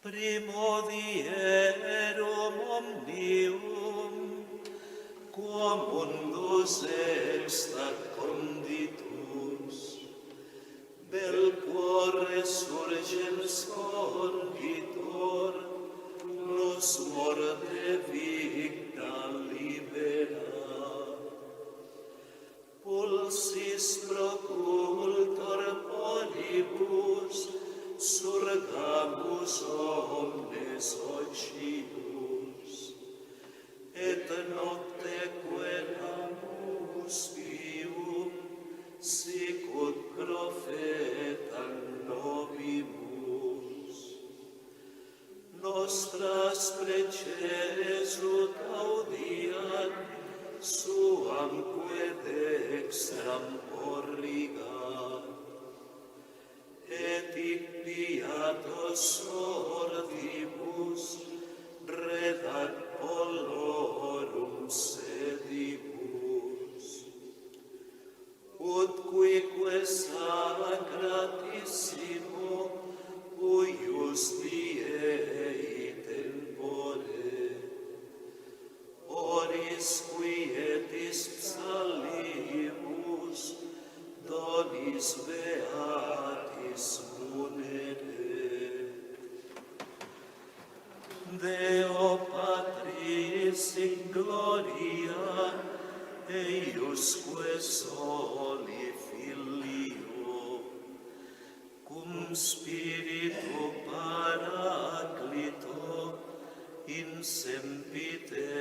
primodierum omnium, quam mundus extat conditus, vel quor resurgens conditor, nos morte victa libera. Pulsis procultor polibus, surgamus omnes occidus, et nocte queramus vium, sicut profeta novimus. Nostras preces ut audiat, suamque dextram porrigat, et ictiatos sordibus redat polorum sedibus. Ut quique sacratissimo huius Diei tempore, oris quietis psallimus, donis beatis munere. Deo Patris in gloria, eiusque soli Filio, cum Spiritu Paraclito, in sempiterno